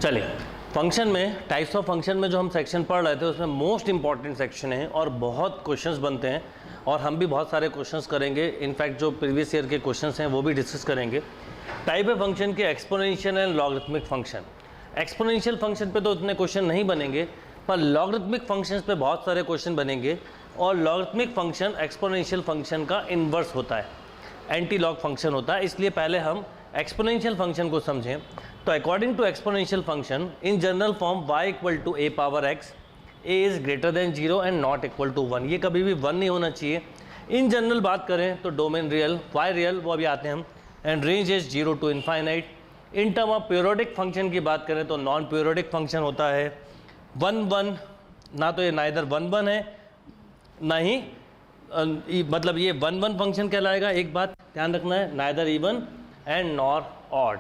चलिए, फंक्शन में types of function में जो हम सेक्शन पढ़ रहे थे उसमें मोस्ट इंपॉर्टेंट सेक्शन है और बहुत क्वेश्चंस बनते हैं और हम भी बहुत सारे क्वेश्चंस करेंगे। इनफैक्ट जो प्रीवियस ईयर के क्वेश्चंस हैं वो भी डिस्कस करेंगे। टाइप ऑफ फंक्शन के exponential and logarithmic function. Exponential function पे तो उतने क्वेश्चन नहीं बनेंगे, पर लॉगरिथमिक फंक्शंस पे बहुत सारे क्वेश्चन बनेंगे। और लॉगरिथमिक फंक्शन एक्सपोनेंशियल फंक्शन का इन्वर्स होता है, एंटी लॉग फंक्शन होता है। इसलिए पहले हम एक्सपोनेंशियल फंक्शन को समझें। तो according to exponential function in general form y equal to a power x, a is greater than 0 and not equal to 1। ये कभी भी 1 नहीं होना चाहिए। इन जनरल बात करें तो डोमेन रियल, y रियल, वो अभी आते हैं हम, and range is 0 to infinite. In term of periodic function की बात करें तो नॉन पीरियोडिक फंक्शन होता है 1 1, ना तो ये नाइदर 1 1 है ना ही मतलब ये 1 1 फंक्शन कहलाएगा। एक बात ध्यान रखना है, neither even and nor odd.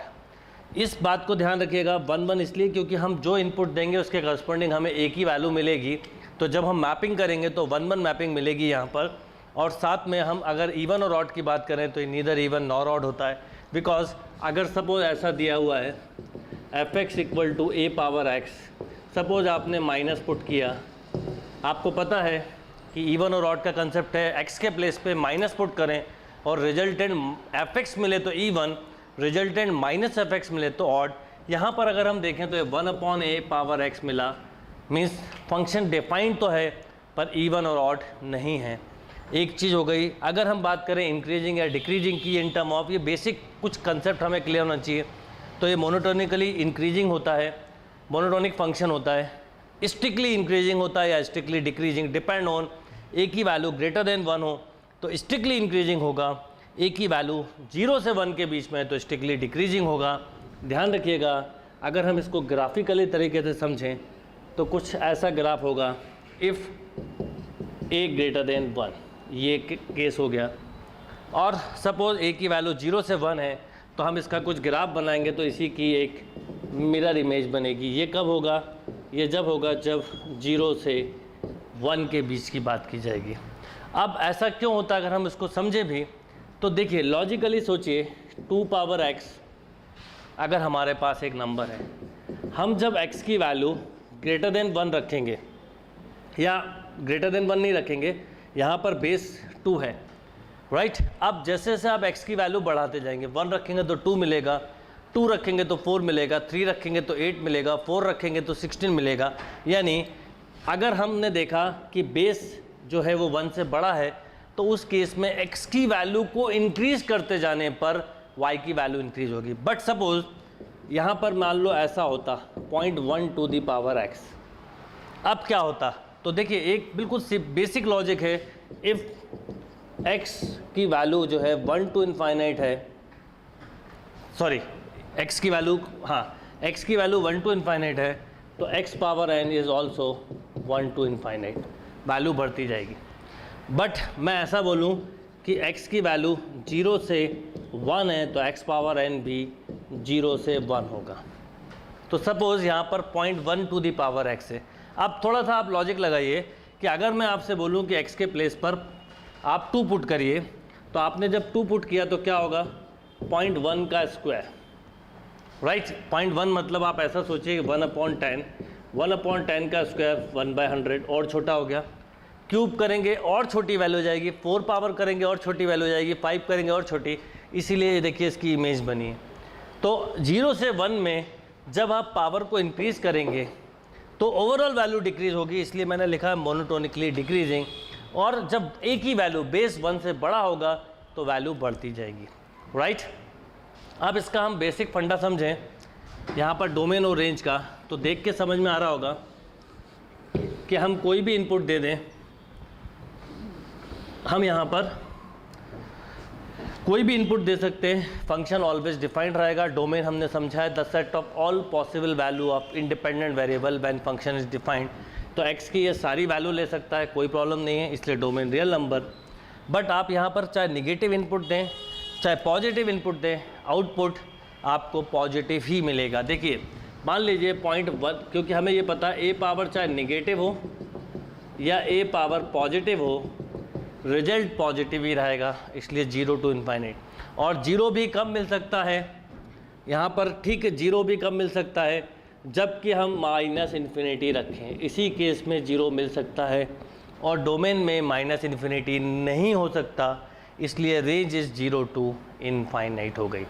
इस बात को ध्यान रखिएगा। 1 1 इसलिए क्योंकि हम जो इनपुट देंगे उसके करस्पॉन्डिंग हमें एक ही वैल्यू मिलेगी। तो जब हम मैपिंग करेंगे तो 1 1 मैपिंग मिलेगी यहाँ पर। और साथ में हम अगर इवन और ऑड की बात करें तो ये नीदर इवन नॉर ऑड होता है। बिकॉज अगर सपोज ऐसा दिया हुआ है f(x) equal to a power x, suppose आपने माइनस पुट किया, आपको पता है कि इवन और ऑड का कंसेप्ट है x के प्लेस पे माइनस पुट करें और रिजल्टेंट f(x) मिले तो इवन, रिजल्टेंट माइनस f(x) मिले तो ऑड। यहाँ पर अगर हम देखें तो ये 1/a पावर x मिला, मीन्स फंक्शन डिफाइंड तो है पर इवन और ऑड नहीं है। एक चीज़ हो गई। अगर हम बात करें इंक्रीजिंग या डिक्रीजिंग की इन टर्म ऑफ, ये बेसिक कुछ कंसेप्ट हमें क्लियर होना चाहिए। तो ये मोनोटोनिकली इंक्रीजिंग होता है, मोनोटोनिक फंक्शन होता है, स्ट्रिक्टली इंक्रीजिंग होता है या स्ट्रिक्टली डिक्रीजिंग, डिपेंड ऑन एक ही वैल्यू ग्रेटर देन 1 हो तो स्ट्रिक्टली इंक्रीजिंग होगा, एक ही वैल्यू 0 से 1 के बीच में तो स्ट्रिक्टली डिक्रीजिंग होगा। ध्यान रखिएगा। अगर हम इसको ग्राफिकली तरीके से समझें तो कुछ ऐसा ग्राफ होगा, इफ़ a ग्रेटर देन 1, ये केस हो गया। और सपोज a की वैल्यू 0 से 1 है तो हम इसका कुछ ग्राफ बनाएंगे तो इसी की एक मिरर इमेज बनेगी। ये कब होगा? ये जब होगा जब 0 से 1 के बीच की बात की जाएगी। अब ऐसा क्यों होता है अगर हम इसको समझे भी तो देखिए, लॉजिकली सोचिए 2 पावर x अगर हमारे पास एक नंबर है, हम जब x की वैल्यू ग्रेटर देन 1 रखेंगे या ग्रेटर देन 1 नहीं रखेंगे, यहाँ पर बेस 2 है, राइट। अब जैसे जैसे आप x की वैल्यू बढ़ाते जाएंगे, 1 रखेंगे तो 2 मिलेगा, 2 रखेंगे तो 4 मिलेगा, 3 रखेंगे तो 8 मिलेगा, 4 रखेंगे तो 16 मिलेगा। यानी अगर हमने देखा कि बेस जो है वो 1 से बड़ा है तो उस केस में x की वैल्यू को इंक्रीज करते जाने पर y की वैल्यू इंक्रीज होगी। बट सपोज यहाँ पर मान लो ऐसा होता 0.1 टू दी पावर x, अब क्या होता? तो देखिए, एक बिल्कुल बेसिक लॉजिक है। इफ़ x की वैल्यू जो है 1 टू इनफाइनाइट है, सॉरी x की वैल्यू, हाँ, x की वैल्यू 1 टू इनफाइनाइट है तो x power n is also 1 to infinite, value बढ़ती जाएगी। बट मैं ऐसा बोलूँ कि x की वैल्यू 0 से 1 है तो x पावर n भी 0 से 1 होगा। तो सपोज़ यहाँ पर 0.1 टू दी पावर x है। अब थोड़ा सा आप लॉजिक लगाइए कि अगर मैं आपसे बोलूँ कि x के प्लेस पर आप 2 पुट करिए, तो आपने जब 2 पुट किया तो क्या होगा? 0.1 का स्क्वायर, राइट। 0.1 मतलब आप ऐसा सोचिए 1/10, 1/10 का स्क्वायर 1/100 और छोटा हो गया। क्यूब करेंगे और छोटी वैल्यू हो जाएगी, 4 पावर करेंगे और छोटी वैल्यू हो जाएगी, 5 करेंगे और छोटी। इसीलिए देखिए इसकी इमेज बनी है। तो 0 से 1 में जब आप पावर को इंक्रीज़ करेंगे तो ओवरऑल वैल्यू डिक्रीज़ होगी, इसलिए मैंने लिखा है मोनोटोनिकली डिक्रीजिंग। और जब एक ही वैल्यू बेस 1 से बड़ा होगा तो वैल्यू बढ़ती जाएगी, राइट। अब इसका हम बेसिक फंडा समझें यहाँ पर डोमेन और रेंज का, तो देख के समझ में आ रहा होगा कि हम कोई भी इनपुट दे दें, हम यहाँ पर कोई भी इनपुट दे सकते हैं, फंक्शन ऑलवेज डिफाइंड रहेगा। डोमेन हमने समझा है the set of all possible value of independent variable when function is defined. तो x की ये सारी वैल्यू ले सकता है, कोई प्रॉब्लम नहीं है, इसलिए डोमेन रियल नंबर। बट आप यहाँ पर चाहे निगेटिव इनपुट दें चाहे पॉजिटिव इनपुट दें, आउटपुट आपको पॉजिटिव ही मिलेगा। देखिए, मान लीजिए 0.1, क्योंकि हमें ये पता है a पावर चाहे निगेटिव हो या a पावर पॉजिटिव हो, रिजल्ट पॉजिटिव ही रहेगा, इसलिए 0 टू इनफाइनाइट। और 0 भी कम मिल सकता है यहाँ पर, ठीक है, 0 भी कम मिल सकता है, जबकि हम माइनस इन्फिनिटी रखें, इसी केस में 0 मिल सकता है और डोमेन में माइनस इन्फिनिटी नहीं हो सकता, इसलिए रेंज इज़ 0 to इनफाइनाइट हो गई।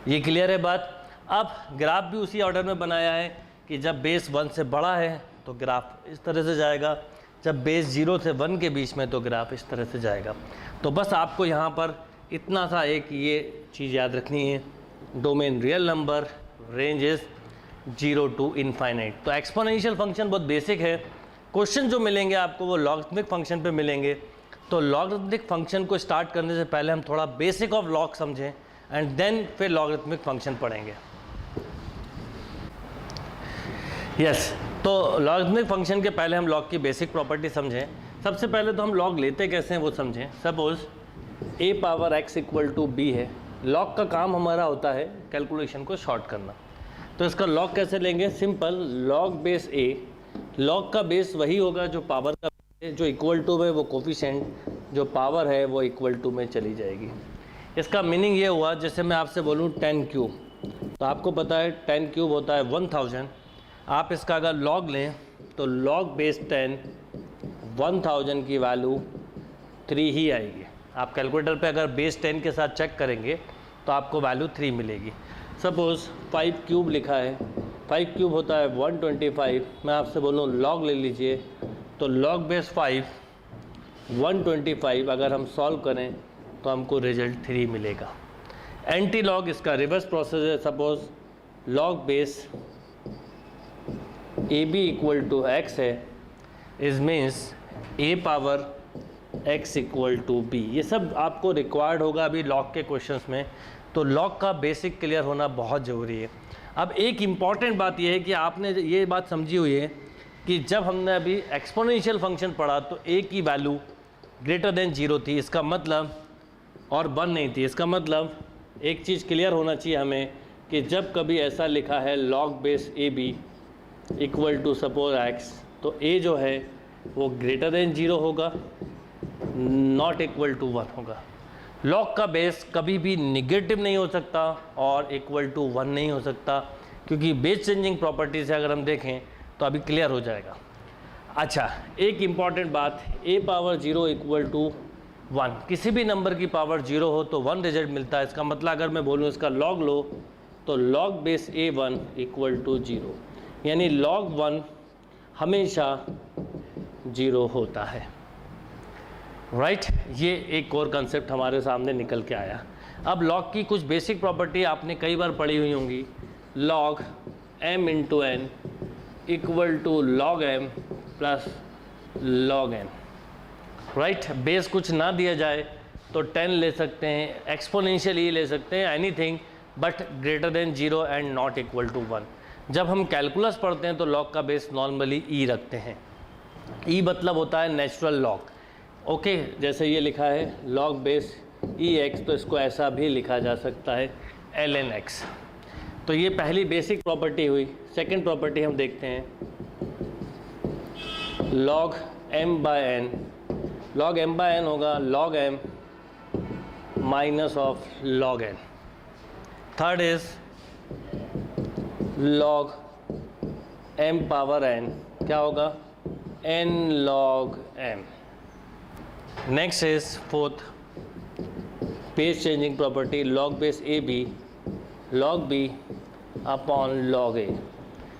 ये क्लियर है बात। अब ग्राफ भी उसी ऑर्डर में बनाया है कि जब बेस 1 से बड़ा है तो ग्राफ इस तरह से जाएगा, जब बेस 0 से 1 के बीच में तो ग्राफ इस तरह से जाएगा। तो बस आपको यहाँ पर इतना सा एक ये चीज़ याद रखनी है, domain real number, range is 0 to infinite. तो एक्सपोनेंशियल फंक्शन बहुत बेसिक है। क्वेश्चन जो मिलेंगे आपको वो लॉगरिथमिक फंक्शन पे मिलेंगे। तो लॉगरिथमिक फंक्शन को स्टार्ट करने से पहले हम थोड़ा बेसिक ऑफ लॉग समझें एंड देन फिर लॉगरिथमिक फंक्शन पढ़ेंगे। यस, तो लॉगरिथमिक फंक्शन के पहले हम लॉग की बेसिक प्रॉपर्टी समझें। सबसे पहले तो हम लॉग लेते कैसे हैं वो समझें। Suppose a power x equal to b है। लॉग का काम हमारा होता है कैलकुलेशन को शॉर्ट करना। तो इसका लॉग कैसे लेंगे? Simple, log base a, log का बेस वही होगा जो पावर का, जो इक्वल टू में वो कोफिशिएंट, जो पावर है वो इक्वल टू में चली जाएगी। इसका मीनिंग ये हुआ, जैसे मैं आपसे बोलूँ 10 क्यूब, तो आपको पता है 10 क्यूब होता है 1000। आप इसका अगर लॉग लें तो लॉग बेस 10 1000 की वैल्यू 3 ही आएगी। आप कैलकुलेटर पे अगर बेस 10 के साथ चेक करेंगे तो आपको वैल्यू 3 मिलेगी। सपोज़ 5 क्यूब लिखा है, 5 क्यूब होता है 125। मैं आपसे बोलूँ लॉग ले लीजिए, तो लॉग बेस 5 125 अगर हम सॉल्व करें तो हमको रिजल्ट 3 मिलेगा। एंटी लॉग इसका रिवर्स प्रोसेस है। Suppose log base A B equal to X है, is means A power x equal to B. ये सब आपको रिक्वायर्ड होगा अभी लॉग के क्वेश्चंस में। तो लॉग का बेसिक क्लियर होना बहुत ज़रूरी है। अब एक इम्पॉर्टेंट बात यह है कि आपने ये बात समझी हुई है कि जब हमने अभी एक्सपोनेंशियल फंक्शन पढ़ा तो a की वैल्यू ग्रेटर देन 0 थी, इसका मतलब, और 1 नहीं थी। इसका मतलब एक चीज़ क्लियर होना चाहिए हमें कि जब कभी ऐसा लिखा है log base A B equal to suppose x, तो a जो है वो ग्रेटर देन 0 होगा, नॉट इक्वल टू 1 होगा। लॉग का बेस कभी भी निगेटिव नहीं हो सकता और इक्वल टू 1 नहीं हो सकता, क्योंकि बेस चेंजिंग प्रॉपर्टी से अगर हम देखें तो अभी क्लियर हो जाएगा। अच्छा, एक इम्पॉर्टेंट बात, a पावर 0 इक्वल टू 1, किसी भी नंबर की पावर 0 हो तो 1 रिजल्ट मिलता है। इसका मतलब अगर मैं बोलूँ इसका लॉग लो तो log base a1 equal to 0, यानी लॉग 1 हमेशा 0 होता है। राइट, ये एक और कंसेप्ट हमारे सामने निकल के आया। अब लॉग की कुछ बेसिक प्रॉपर्टी आपने कई बार पढ़ी हुई होंगी। Log m into n equal to log m plus log n। Right, base कुछ ना दिया जाए तो 10 ले सकते हैं, एक्सपोनेंशियल e ले सकते हैं, anything but greater than 0 and not equal to 1। जब हम कैलकुलस पढ़ते हैं तो लॉग का बेस नॉर्मली e रखते हैं। e मतलब होता है नेचुरल लॉग। ओके, जैसे ये लिखा है लॉग बेस ex, तो इसको ऐसा भी लिखा जा सकता है ln x। तो ये पहली बेसिक प्रॉपर्टी हुई। सेकंड प्रॉपर्टी हम देखते हैं, log m by n। log m by n होगा log m minus of log n। Third is log m power n, क्या होगा n log m। Next is fourth base changing property, log base A b log b upon log a।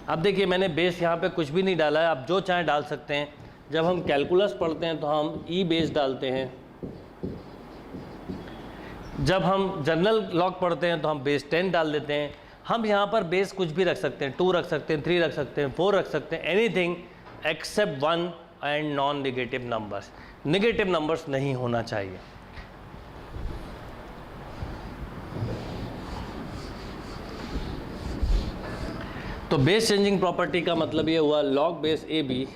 अब देखिए मैंने base यहाँ पे कुछ भी नहीं डाला है, आप जो चाहें डाल सकते हैं। जब हम कैलकुलस पढ़ते हैं तो हम e बेस डालते हैं, जब हम जनरल लॉग पढ़ते हैं तो हम बेस 10 डाल देते हैं। हम यहाँ पर बेस कुछ भी रख सकते हैं, 2 रख सकते हैं, 3 रख सकते हैं, 4 रख सकते हैं, anything accept 1 and non negative numbers. Negative numbers नहीं होना चाहिए। तो बेस चेंजिंग प्रॉपर्टी का मतलब ये हुआ लॉग बेस ए बी,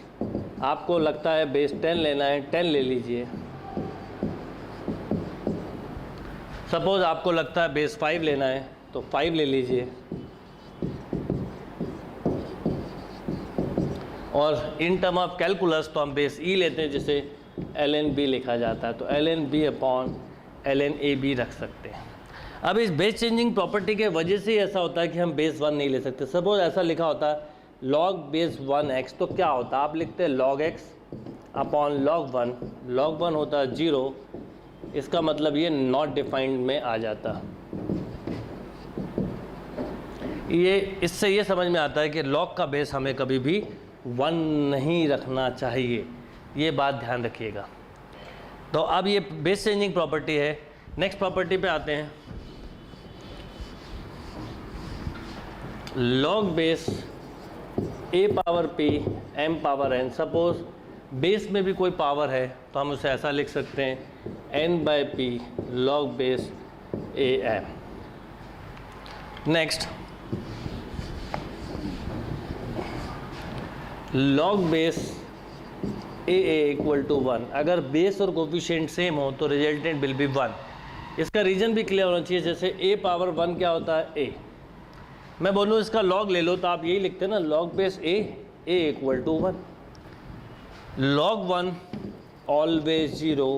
आपको लगता है बेस 10 लेना है, 10 ले लीजिए। सपोज आपको लगता है बेस 5 लेना है तो 5 ले लीजिए। और इन टर्म ऑफ कैलकुलस तो हम बेस ई लेते हैं, जिसे ln b लिखा जाता है, तो ln b upon ln a b रख सकते हैं। अब इस बेस चेंजिंग प्रॉपर्टी के वजह से ही ऐसा होता है कि हम बेस 1 नहीं ले सकते। सपोज ऐसा लिखा होता है log बेस 1x, तो क्या होता है, आप लिखते हैं log x अपॉन log 1 होता है 0, इसका मतलब ये नॉट डिफाइंड में आ जाता। ये इससे ये समझ में आता है कि log का बेस हमें कभी भी 1 नहीं रखना चाहिए, ये बात ध्यान रखिएगा। तो अब ये बेस चेंजिंग प्रॉपर्टी है। नेक्स्ट प्रॉपर्टी पे आते हैं, log base a power p m power n। Suppose base में भी कोई पावर है तो हम उसे ऐसा लिख सकते हैं n by p log base a m। Next log base a equal to 1। अगर बेस और कोफिशिएंट सेम हो तो रिजल्टेंट विल बी 1। इसका रीजन भी क्लियर होना चाहिए। जैसे a पावर 1 क्या होता है a, मैं बोलूँ इसका log ले लो तो आप यही लिखते हैं ना, log base a equal to 1। log 1 always 0,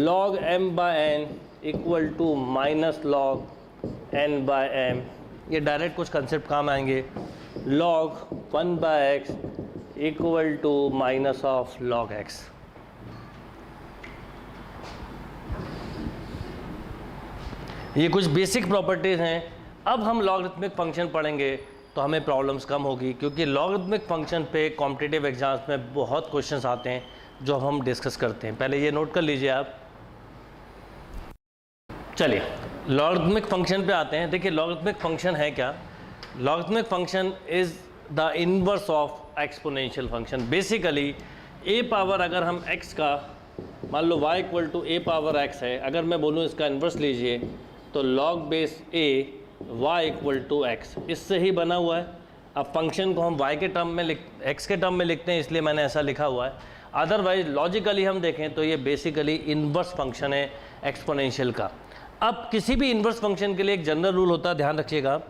log m by n equal to minus log n by m। ये डायरेक्ट कुछ कंसेप्ट काम आएंगे। log 1 by x equal to minus of log x। ये कुछ बेसिक प्रॉपर्टीज़ हैं। अब हम logarithmic function पढ़ेंगे तो हमें प्रॉब्लम्स कम होगी, क्योंकि लॉगरिथमिक फंक्शन पे कॉम्पिटिटिव एग्जाम्स में बहुत क्वेश्चंस आते हैं जो हम डिस्कस करते हैं। पहले ये नोट कर लीजिए आप। चलिए लॉगरिथमिक फंक्शन पे आते हैं। देखिए लॉगरिथमिक फंक्शन है क्या? Logarithmic function is the inverse of exponential function. Basically a power, अगर हम x का मान लो y equal to a power x है, अगर मैं बोलूँ इसका इन्वर्स लीजिए तो log base a y equal to x, इससे ही बना हुआ है। अब फंक्शन को हम y के टर्म में x के टर्म में लिखते हैं, इसलिए मैंने ऐसा लिखा हुआ है। अदरवाइज लॉजिकली हम देखें तो ये बेसिकली इन्वर्स फंक्शन है एक्सपोनेंशियल का। अब किसी भी इन्वर्स फंक्शन के लिए एक जनरल रूल होता है, ध्यान रखिएगा।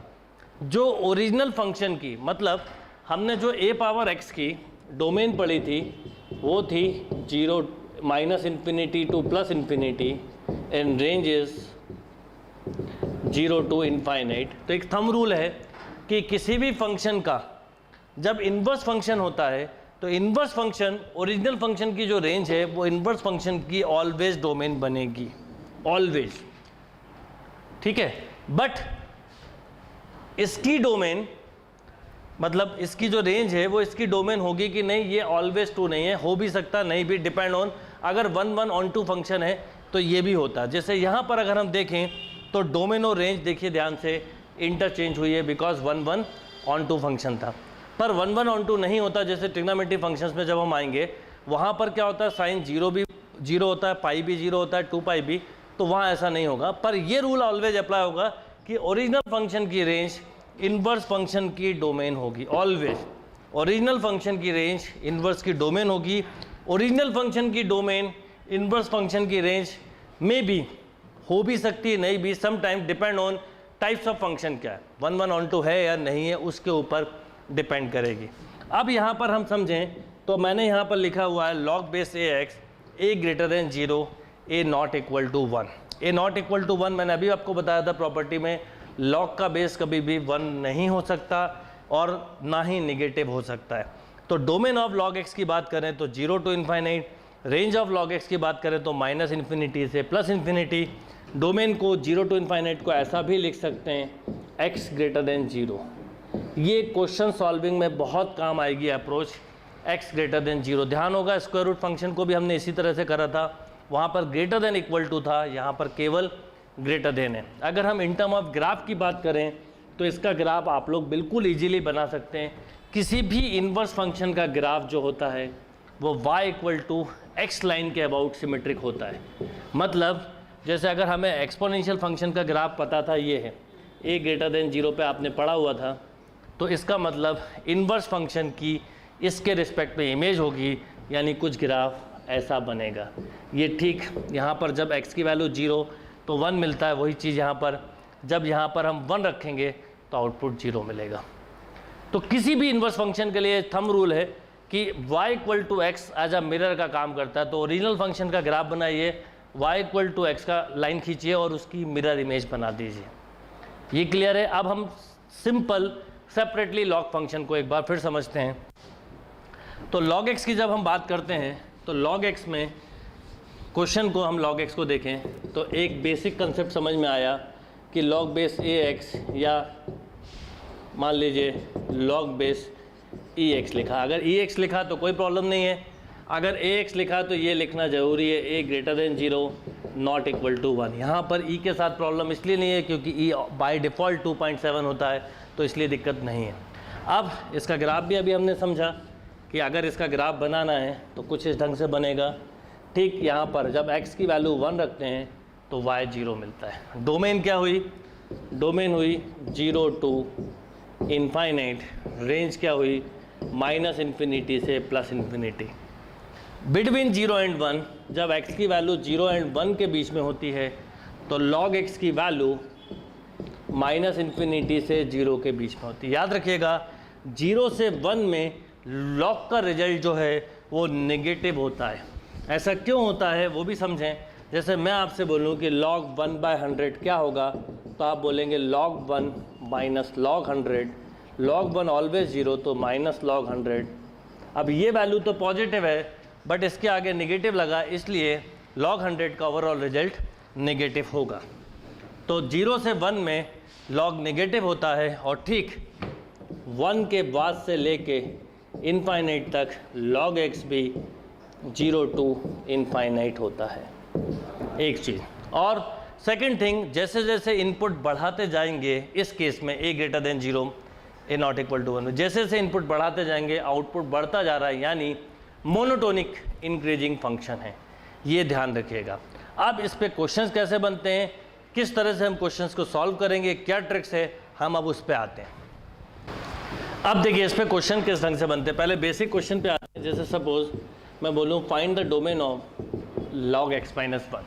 जो ओरिजिनल फंक्शन की, मतलब हमने जो a पावर x की डोमेन पढ़ी थी वो थी 0 minus infinity to plus infinity and range is 0 to infinite. तो एक थंब रूल है कि किसी भी फंक्शन का जब इन्वर्स फंक्शन होता है तो इन्वर्स फंक्शन, ओरिजिनल फंक्शन की जो रेंज है वो इन्वर्स फंक्शन की ऑलवेज डोमेन बनेगी, ऑलवेज, ठीक है। बट इसकी डोमेन, मतलब इसकी जो रेंज है वो इसकी डोमेन होगी कि नहीं, ये ऑलवेज टू नहीं है, हो भी सकता नहीं भी, डिपेंड ऑन, अगर 1 1 ऑन टू फंक्शन है तो ये भी होता है। जैसे यहाँ पर अगर हम देखें तो डोमेन और रेंज देखिए ध्यान से इंटरचेंज हुई है, बिकॉज 1 1 ऑन टू फंक्शन था। पर 1 1 ऑन टू नहीं होता। जैसे ट्रिग्नोमेट्री फंक्शंस में जब हम आएंगे वहाँ पर क्या होता है, साइन 0 भी 0 होता है, पाई भी 0 होता है, 2 पाई भी, तो वहाँ ऐसा नहीं होगा। पर ये रूल ऑलवेज अप्लाई होगा कि ओरिजिनल फंक्शन की रेंज इन्वर्स फंक्शन की डोमेन होगी, ऑलवेज। ओरिजिनल फंक्शन की रेंज इन्वर्स की डोमेन होगी। ओरिजिनल फंक्शन की डोमेन इन्वर्स फंक्शन की रेंज में भी हो भी सकती है, नहीं भी, some time depend on types of function क्या है, 1 1 ऑन टू है या नहीं है, उसके ऊपर डिपेंड करेगी। अब यहाँ पर हम समझें तो मैंने यहाँ पर लिखा हुआ है log base ax a greater than 0 a not equal to 1। a not equal to 1 मैंने अभी आपको बताया था प्रॉपर्टी में, log का बेस कभी भी 1 नहीं हो सकता और ना ही निगेटिव हो सकता है। तो डोमेन ऑफ log x की बात करें तो 0 to infinite, range of log x की बात करें तो माइनस इन्फिनिटी से प्लस इन्फिनिटी। डोमेन को 0 टू इन्फाइनाइट को ऐसा भी लिख सकते हैं x ग्रेटर देन 0। ये क्वेश्चन सॉल्विंग में बहुत काम आएगी अप्रोच, x ग्रेटर देन 0। ध्यान होगा स्क्वायर रूट फंक्शन को भी हमने इसी तरह से करा था, वहाँ पर ग्रेटर देन इक्वल टू था, यहाँ पर केवल ग्रेटर देन है। अगर हम इन टर्म ऑफ ग्राफ की बात करें तो इसका ग्राफ आप लोग बिल्कुल ईजिली बना सकते हैं। किसी भी इन्वर्स फंक्शन का ग्राफ जो होता है वो y equal to x line के अबाउट सिमेट्रिक होता है। मतलब जैसे अगर हमें एक्सपोनेंशियल फंक्शन का ग्राफ पता था, ये है a ग्रेटर देन 0 पे आपने पढ़ा हुआ था, तो इसका मतलब इन्वर्स फंक्शन की इसके रिस्पेक्ट में इमेज होगी, यानी कुछ ग्राफ ऐसा बनेगा। ये ठीक यहाँ पर जब x की वैल्यू 0 तो 1 मिलता है, वही चीज़ यहाँ पर जब यहाँ पर हम 1 रखेंगे तो आउटपुट 0 मिलेगा। तो किसी भी इन्वर्स फंक्शन के लिए थंब रूल है कि y equal to x as a mirror का काम करता है। तो ओरिजिनल फंक्शन का ग्राफ बनाइए, y इक्वल टू एक्स का लाइन खींचिए और उसकी मिरर इमेज बना दीजिए। ये क्लियर है। अब हम सिंपल सेपरेटली लॉग फंक्शन को एक बार फिर समझते हैं। तो log x की जब हम बात करते हैं तो log x में क्वेश्चन को हम log x को देखें तो एक बेसिक कंसेप्ट समझ में आया कि log बेस ax या मान लीजिए log बेस ex लिखा। अगर ex लिखा तो कोई प्रॉब्लम नहीं है, अगर ax लिखा तो ये लिखना ज़रूरी है a greater than 0 not equal to 1। यहाँ पर e के साथ प्रॉब्लम इसलिए नहीं है क्योंकि e बाय डिफ़ॉल्ट 2.7 होता है, तो इसलिए दिक्कत नहीं है। अब इसका ग्राफ भी अभी हमने समझा कि अगर इसका ग्राफ बनाना है तो कुछ इस ढंग से बनेगा। ठीक यहाँ पर जब x की वैल्यू 1 रखते हैं तो y 0 मिलता है। डोमेन क्या हुई? डोमेन हुई 0 टू इनफाइनाइट, रेंज क्या हुई -इन्फिनिटी से +इन्फिनिटी। बिटवीन 0 एंड 1 जब x की वैल्यू 0 एंड 1 के बीच में होती है तो log x की वैल्यू -इन्फिनिटी से 0 के बीच में होती है। याद रखिएगा 0 से 1 में log का रिजल्ट जो है वो नेगेटिव होता है। ऐसा क्यों होता है वो भी समझें। जैसे मैं आपसे बोलूं कि log 1/100 क्या होगा, तो आप बोलेंगे log 1 minus log 100, log 1 always 0 तो माइनस log 100। अब ये वैल्यू तो पॉजिटिव है बट इसके आगे नेगेटिव लगा, इसलिए log 100 का ओवरऑल रिजल्ट नेगेटिव होगा। तो 0 से 1 में log नेगेटिव होता है और ठीक 1 के बाद से लेके इनफाइनाइट तक log x भी 0 टू इनफाइनाइट होता है। एक चीज़ और सेकंड थिंग, जैसे जैसे इनपुट बढ़ाते जाएंगे, इस केस में a greater than 0 a not equal to 1, जैसे जैसे इनपुट बढ़ाते जाएंगे आउटपुट बढ़ता जा रहा है, यानी मोनोटोनिक इंक्रीजिंग फंक्शन है, ये ध्यान रखिएगा। अब इस पे क्वेश्चंस कैसे बनते हैं, किस तरह से हम क्वेश्चंस को सॉल्व करेंगे, क्या ट्रिक्स है, हम अब उस पे आते हैं। अब देखिए इस पे क्वेश्चन किस ढंग से बनते हैं। पहले बेसिक क्वेश्चन पे आते हैं। जैसे सपोज मैं बोलूँ find the domain of log x minus 1,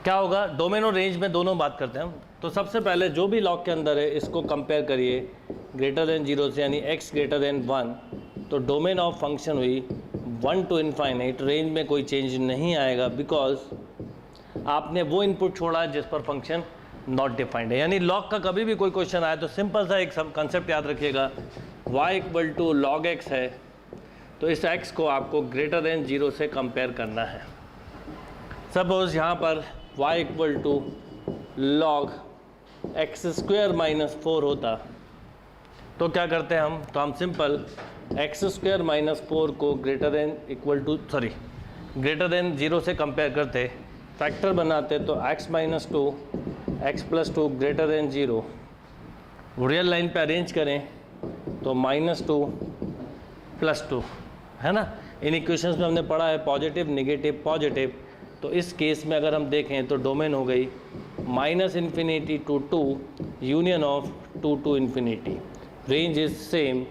क्या होगा? डोमेन और रेंज में दोनों बात करते हैं हम। तो सबसे पहले जो भी log के अंदर है इसको कंपेयर करिए ग्रेटर देन 0 से, यानी x ग्रेटर देन 1, तो डोमेन ऑफ फंक्शन हुई 1 टू इनफाइनाइट। रेंज में कोई चेंज नहीं आएगा बिकॉज आपने वो इनपुट छोड़ा जिस पर फंक्शन नॉट डिफाइंड है। यानी log का कभी भी कोई क्वेश्चन आए तो सिंपल सा एक कंसेप्ट याद रखिएगा, y equal to log x है तो इस x को आपको ग्रेटर देन 0 से कंपेयर करना है। सपोज यहाँ पर y equal to log x² minus 4 होता तो क्या करते हैं हम? तो हम सिंपल x² माइनस 4 को ग्रेटर देन 0 से कंपेयर करते, फैक्टर बनाते, तो x minus 2 x plus 2 greater than 0, real line पे अरेंज करें तो -2 + 2 है ना। इन इक्वेशंस में हमने पढ़ा है पॉजिटिव नेगेटिव पॉजिटिव। तो इस केस में अगर हम देखें तो डोमेन हो गई -infinity to 2 union of 2 to infinity, range is same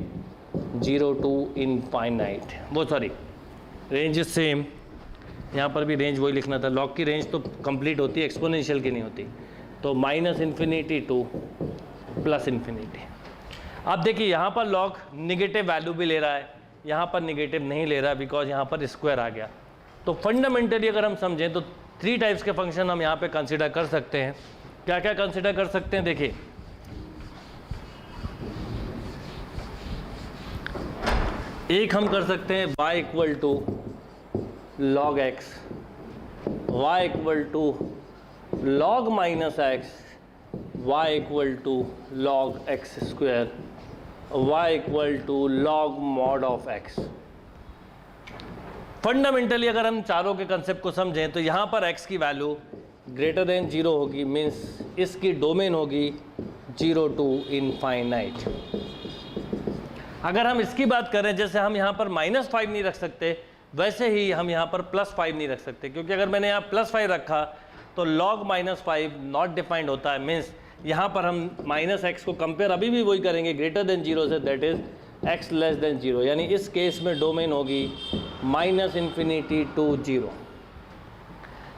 0 to infinite, range is same. यहाँ पर भी रेंज वही लिखना था, log की रेंज तो कंप्लीट होती है, एक्सपोनेंशियल की नहीं होती। तो -इन्फिनिटी टू +इन्फिनिटी। अब देखिए यहाँ पर log निगेटिव वैल्यू भी ले रहा है, यहाँ पर निगेटिव नहीं ले रहा बिकॉज यहाँ पर स्क्वायर आ गया। तो फंडामेंटली अगर हम समझें तो 3 टाइप्स के फंक्शन हम यहाँ पे कंसिडर कर सकते हैं। क्या क्या कंसिडर कर सकते हैं? देखिए एक हम कर सकते हैं y equal to log x, y equal to log minus x, y equal to log x², y equal to log mod of x। Fundamentally अगर हम चारों के कंसेप्ट को समझें तो यहाँ पर x की वैल्यू ग्रेटर देन 0 होगी, मीन्स इसकी डोमेन होगी 0 टू इनफाइनाइट। अगर हम इसकी बात करें, जैसे हम यहाँ पर -5 नहीं रख सकते, वैसे ही हम यहाँ पर +5 नहीं रख सकते, क्योंकि अगर मैंने यहाँ +5 रखा तो log -5 नॉट डिफाइंड होता है। मीन्स यहाँ पर हम -x को कंपेयर अभी भी वही करेंगे ग्रेटर देन 0 से, that is x less than 0, यानी इस केस में डोमेन होगी -इन्फिनिटी टू 0।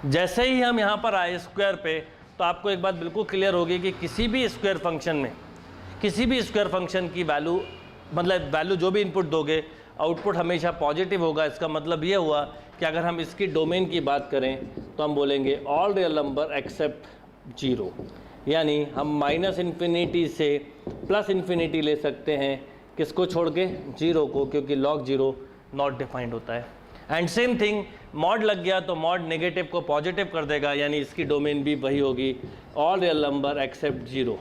जैसे ही हम यहाँ पर आए स्क्वायर पे तो आपको एक बात बिल्कुल क्लियर होगी कि किसी भी स्क्वायर फंक्शन में, किसी भी स्क्वायर फंक्शन की वैल्यू, मतलब वैल्यू जो भी इनपुट दोगे आउटपुट हमेशा पॉजिटिव होगा। इसका मतलब ये हुआ कि अगर हम इसकी डोमेन की बात करें तो हम बोलेंगे ऑल रियल नंबर एक्सेप्ट 0, यानी हम माइनस इन्फिनिटी से प्लस इन्फिनिटी ले सकते हैं, किसको छोड़ के, जीरो को, क्योंकि लॉग जीरो नॉट डिफाइंड होता है। एंड सेम थिंग मॉड लग गया तो मॉड नेगेटिव को पॉजिटिव कर देगा, यानी इसकी डोमेन भी वही होगी, all real number except zero.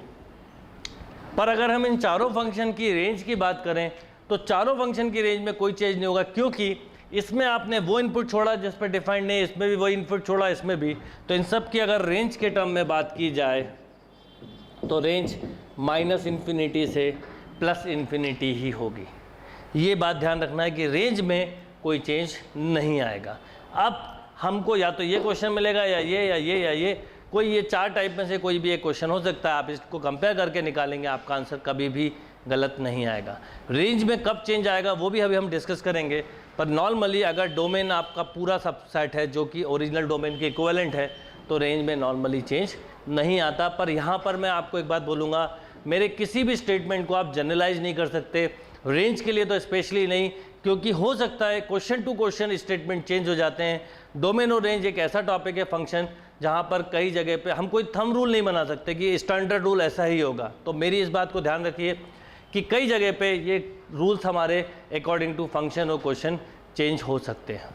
पर अगर हम इन चारों फंक्शन की रेंज की बात करें तो चारों फंक्शन की रेंज में कोई चेंज नहीं होगा, क्योंकि इसमें आपने वो इनपुट छोड़ा जिस पर डिफाइंड नहीं, इसमें भी वही इनपुट छोड़ा, इसमें भी। तो इन सब की अगर रेंज के टर्म में बात की जाए तो रेंज माइनस इन्फिनिटी से प्लस इन्फिनिटी ही होगी। ये बात ध्यान रखना है कि रेंज में कोई चेंज नहीं आएगा। अब हमको या तो ये क्वेश्चन मिलेगा या ये या ये या ये, कोई ये चार टाइप में से कोई भी एक क्वेश्चन हो सकता है। आप इसको कंपेयर करके निकालेंगे, आपका आंसर कभी भी गलत नहीं आएगा। रेंज में कब चेंज आएगा वो भी अभी हम डिस्कस करेंगे, पर नॉर्मली अगर डोमेन आपका पूरा सबसेट है जो कि ओरिजिनल डोमेन के इक्विवेलेंट है तो रेंज में नॉर्मली चेंज नहीं आता। पर यहाँ पर मैं आपको एक बात बोलूँगा, मेरे किसी भी स्टेटमेंट को आप जनरलाइज नहीं कर सकते, रेंज के लिए तो स्पेशली नहीं, क्योंकि हो सकता है question to question statement change हो जाते हैं। डोमेन और रेंज एक ऐसा टॉपिक है फंक्शन जहाँ पर कई जगह पे हम कोई थंब रूल नहीं बना सकते कि स्टैंडर्ड रूल ऐसा ही होगा। तो मेरी इस बात को ध्यान रखिए कि कई जगह पे ये रूल्स हमारे अकॉर्डिंग टू फंक्शन और क्वेश्चन चेंज हो सकते हैं।